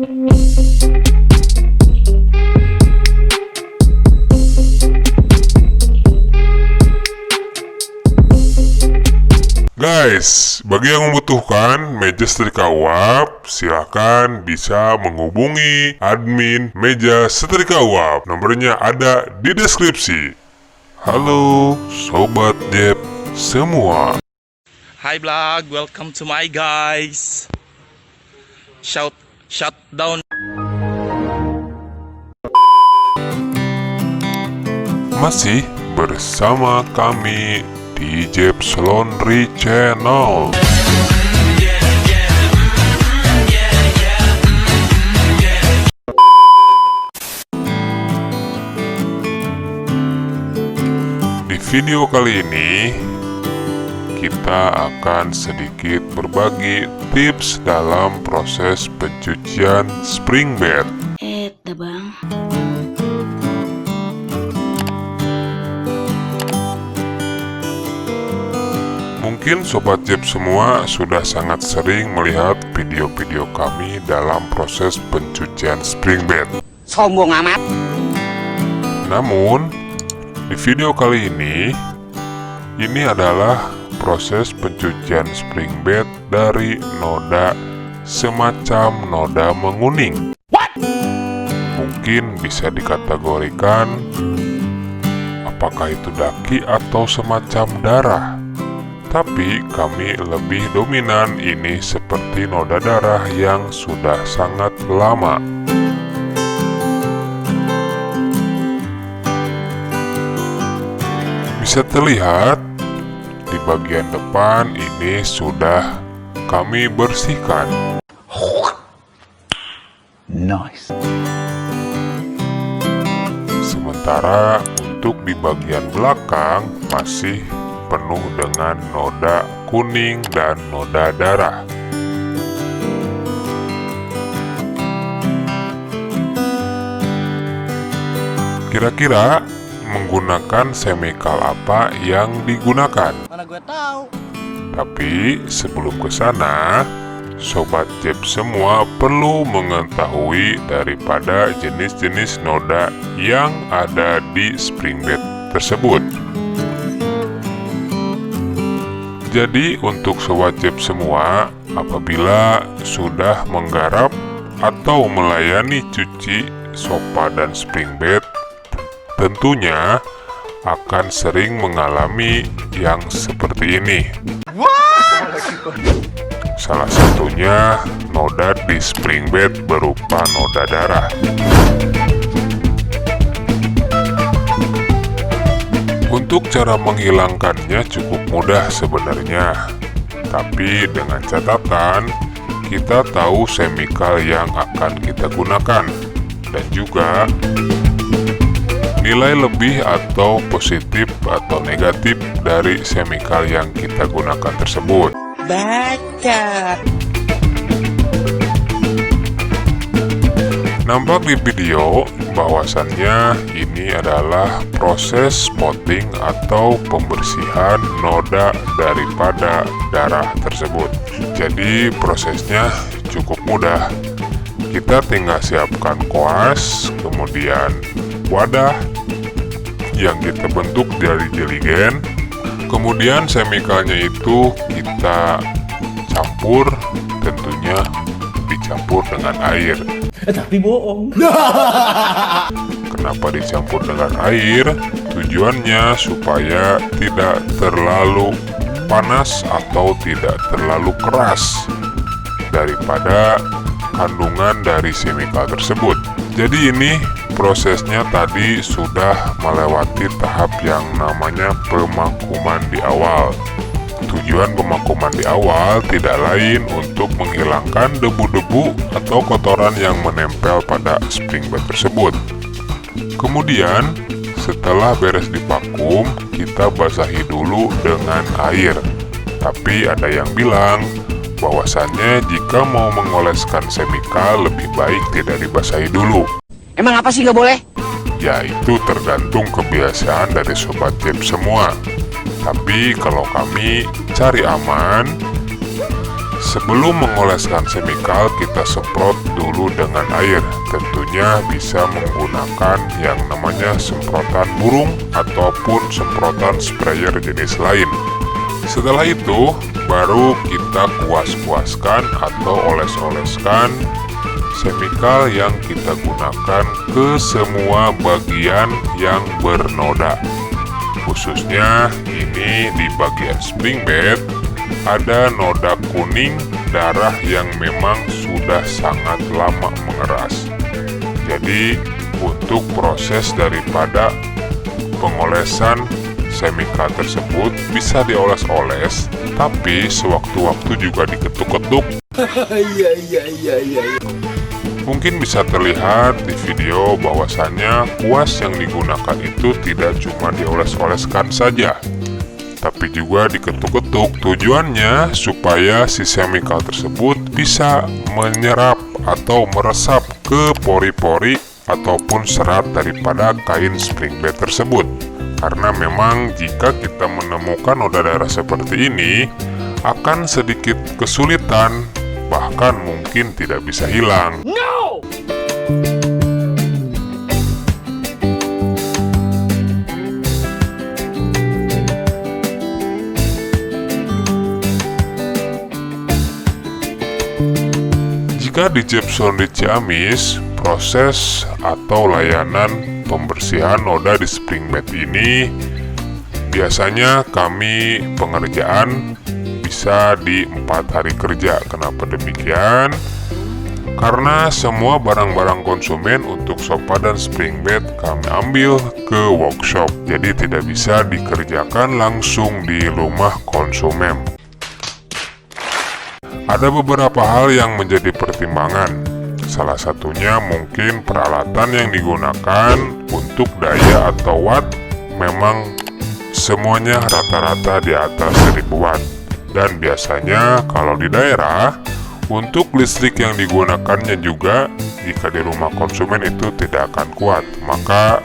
Guys, bagi yang membutuhkan meja setrika uap, silahkan bisa menghubungi admin meja setrika uap. Nomornya ada di deskripsi. Halo Sobat Jeb semua. Hi vlog, welcome to my guys. Shut down. Masih bersama kami di Jeb's Laundry Channel. Di video kali ini kita akan sedikit berbagi tips dalam proses pencucian spring bed. Bang. Mungkin Sobat Jeb semua sudah sangat sering melihat video-video kami dalam proses pencucian spring bed. Sombong amat. Namun, di video kali ini adalah proses pencucian spring bed dari noda semacam noda menguning. Mungkin bisa dikategorikan apakah itu daki atau semacam darah. Tapi kami lebih dominan ini seperti noda darah yang sudah sangat lama. Bisa terlihat di bagian depan ini sudah kami bersihkan. Nice. Sementara untuk di bagian belakang masih penuh dengan noda kuning dan noda darah. Kira-kira menggunakan chemical apa yang digunakan? Mana gue tahu. Tapi sebelum ke sana, Sobat Jeb semua perlu mengetahui daripada jenis-jenis noda yang ada di spring bed tersebut. Jadi untuk Sobat Jeb semua, apabila sudah menggarap atau melayani cuci sofa dan spring bed, tentunya akan sering mengalami yang seperti ini. Salah satunya noda di spring bed berupa noda darah. Untuk cara menghilangkannya cukup mudah sebenarnya, tapi dengan catatan kita tahu chemical yang akan kita gunakan dan juga nilai lebih atau positif atau negatif dari chemical yang kita gunakan tersebut. Baca. Nampak di video bahwasannya ini adalah proses spotting atau pembersihan noda daripada darah tersebut. Jadi prosesnya cukup mudah. Kita tinggal siapkan koas, kemudian wadah yang kita bentuk dari jeligen. Kemudian chemicalnya itu kita campur, tentunya dicampur dengan air. Tapi bohong. Kenapa dicampur dengan air? Tujuannya supaya tidak terlalu panas atau tidak terlalu keras daripada kandungan dari chemical tersebut. Jadi ini prosesnya tadi sudah melewati tahap yang namanya pemakuman di awal. Tujuan pemakuman di awal tidak lain untuk menghilangkan debu-debu atau kotoran yang menempel pada spring bed tersebut. Kemudian, setelah beres divakum, kita basahi dulu dengan air. Tapi ada yang bilang bahwasannya jika mau mengoleskan chemical lebih baik tidak dibasahi dulu. Emang apa sih nggak boleh? Ya itu tergantung kebiasaan dari Sobat Jeb semua. Tapi kalau kami cari aman, Sebelum mengoleskan semikal, kita semprot dulu dengan air. Tentunya bisa menggunakan yang namanya semprotan burung ataupun semprotan sprayer jenis lain. Setelah itu, baru kita kuas-kuaskan atau oles-oleskan semikal yang kita gunakan ke semua bagian yang bernoda. Khususnya ini di bagian spring bed ada noda kuning darah yang memang sudah sangat lama mengeras. Jadi untuk proses daripada pengolesan semikal tersebut bisa dioles-oles, tapi sewaktu-waktu juga diketuk-ketuk. Mungkin bisa terlihat di video bahwasannya kuas yang digunakan itu tidak cuma dioles-oleskan saja, tapi juga diketuk-ketuk. Tujuannya supaya si semikal tersebut bisa menyerap atau meresap ke pori-pori ataupun serat daripada kain spring bed tersebut. Karena memang jika kita menemukan noda darah seperti ini akan sedikit kesulitan, bahkan mungkin tidak bisa hilang. No! Jika di Jepson di Ciamis, proses atau layanan pembersihan noda di spring bed ini biasanya kami pengerjaan bisa di 4 hari kerja. Kenapa demikian? Karena semua barang-barang konsumen untuk sofa dan spring bed kami ambil ke workshop, jadi tidak bisa dikerjakan langsung di rumah konsumen. Ada beberapa hal yang menjadi pertimbangan. Salah satunya mungkin peralatan yang digunakan untuk daya atau watt memang semuanya rata-rata di atas 1000 watt. Dan biasanya kalau di daerah, untuk listrik yang digunakannya juga jika di rumah konsumen itu tidak akan kuat. Maka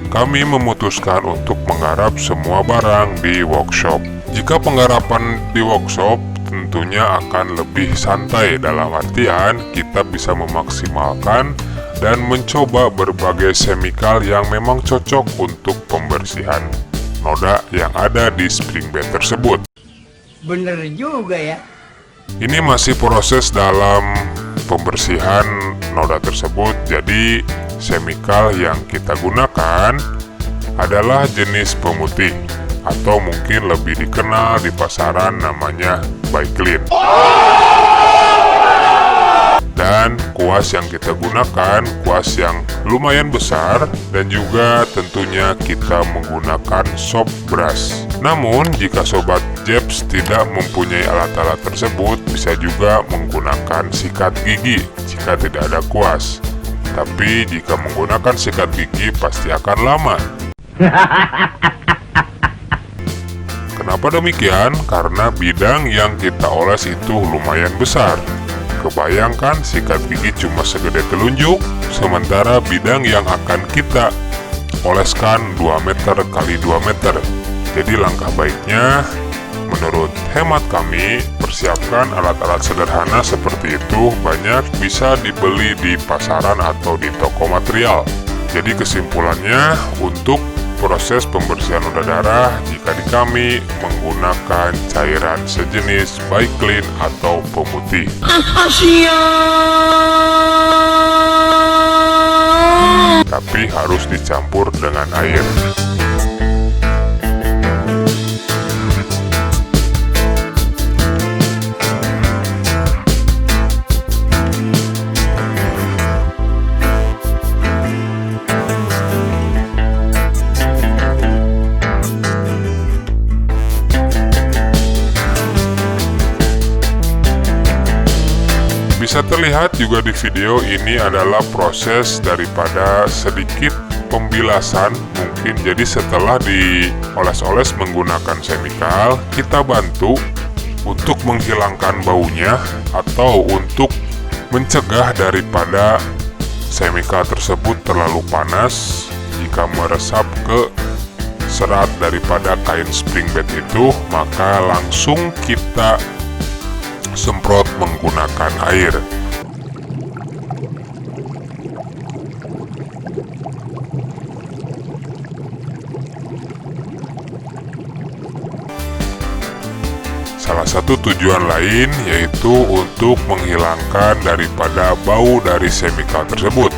kami memutuskan untuk menggarap semua barang di workshop. Jika penggarapan di workshop tentunya akan lebih santai, dalam artian kita bisa memaksimalkan dan mencoba berbagai semikal yang memang cocok untuk pembersihan noda yang ada di spring bed tersebut. Bener juga ya. Ini masih proses dalam pembersihan noda tersebut, jadi semikal yang kita gunakan adalah jenis pemutih atau mungkin lebih dikenal di pasaran namanya Biclean. Dan kuas yang kita gunakan kuas yang lumayan besar, dan juga tentunya kita menggunakan soft brush. Namun jika sobat Jeps tidak mempunyai alat-alat tersebut, bisa juga menggunakan sikat gigi jika tidak ada kuas. Tapi jika menggunakan sikat gigi pasti akan lama. Kenapa demikian? Karena bidang yang kita oles itu lumayan besar. Kebayangkan sikat gigi cuma segede telunjuk, sementara bidang yang akan kita oleskan 2 meter kali 2 meter. Jadi langkah baiknya, menurut hemat kami, persiapkan alat-alat sederhana seperti itu. Banyak bisa dibeli di pasaran atau di toko material. Jadi kesimpulannya, untuk proses pembersihan noda darah jika di kami menggunakan cairan sejenis Biclean atau pemutih. Tapi harus dicampur dengan air. Bisa terlihat juga di video ini adalah proses daripada sedikit pembilasan mungkin. Jadi setelah dioles-oles menggunakan semikal, kita bantu untuk menghilangkan baunya atau untuk mencegah daripada semikal tersebut terlalu panas. Jika meresap ke serat daripada kain spring bed itu, maka langsung kita semprot menggunakan air. Salah satu tujuan lain yaitu untuk menghilangkan daripada bau dari semikal tersebut.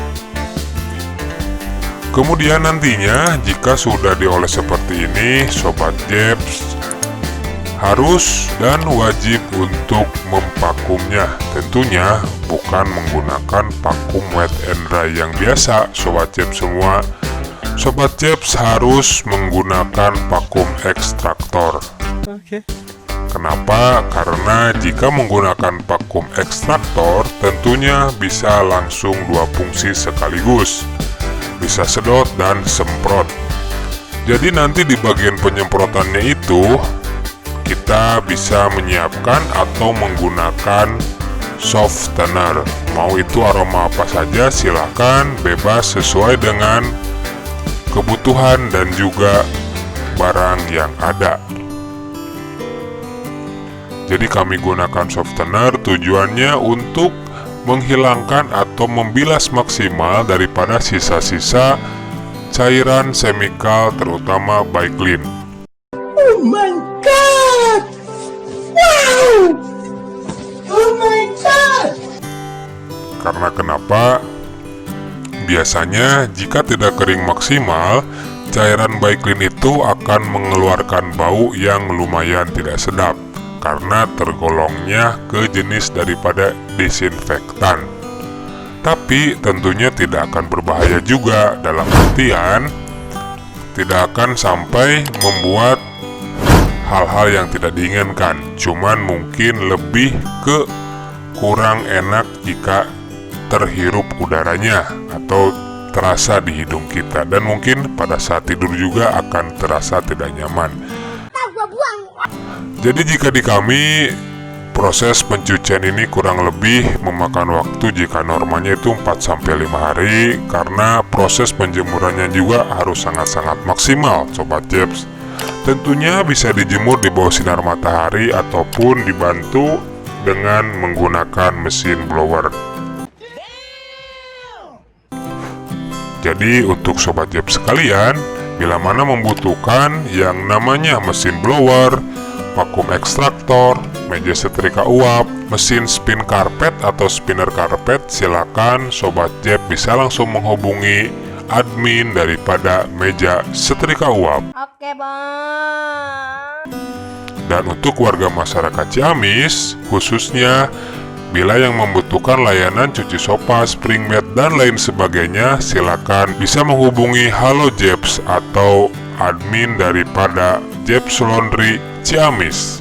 Kemudian nantinya jika sudah dioles seperti ini, Sobat Jeps harus dan wajib untuk mempakumnya. Tentunya bukan menggunakan vakum wet and dry yang biasa, Sobat Jeps semua. Sobat Jeps harus menggunakan vakum ekstraktor. Kenapa? Karena jika menggunakan vakum ekstraktor, tentunya bisa langsung dua fungsi sekaligus. Bisa sedot dan semprot. Jadi nanti di bagian penyemprotannya itu, kita bisa menyiapkan atau menggunakan softener. Mau itu aroma apa saja silahkan, bebas sesuai dengan kebutuhan dan juga barang yang ada. Jadi kami gunakan softener tujuannya untuk menghilangkan atau membilas maksimal daripada sisa-sisa cairan semikal terutama Baiklin. Oh my god! Wow! Oh my god! Karena kenapa? Biasanya jika tidak kering maksimal, cairan Baiklin itu akan mengeluarkan bau yang lumayan tidak sedap karena tergolongnya ke jenis daripada disinfektan. Tapi tentunya tidak akan berbahaya juga, dalam artian tidak akan sampai membuat hal-hal yang tidak diinginkan. Cuman mungkin lebih ke kurang enak jika terhirup udaranya atau terasa di hidung kita, dan mungkin pada saat tidur juga akan terasa tidak nyaman. Jadi jika di kami proses pencucian ini kurang lebih memakan waktu jika normalnya itu 4-5 hari, karena proses penjemurannya juga harus sangat-sangat maksimal, Sobat Jeps. Tentunya bisa dijemur di bawah sinar matahari ataupun dibantu dengan menggunakan mesin blower. Jadi untuk Sobat Jeps sekalian, bila mana membutuhkan yang namanya mesin blower, vakum ekstraktor, meja setrika uap, mesin spin karpet atau spinner karpet, silakan Sobat Jeps bisa langsung menghubungi admin daripada meja setrika uap. Oke, Bang. Dan untuk warga masyarakat Ciamis, khususnya bila yang membutuhkan layanan cuci sofa, spring mat, dan lain sebagainya, silakan bisa menghubungi Halo Jeps atau admin daripada Jeps Laundry Ciamis.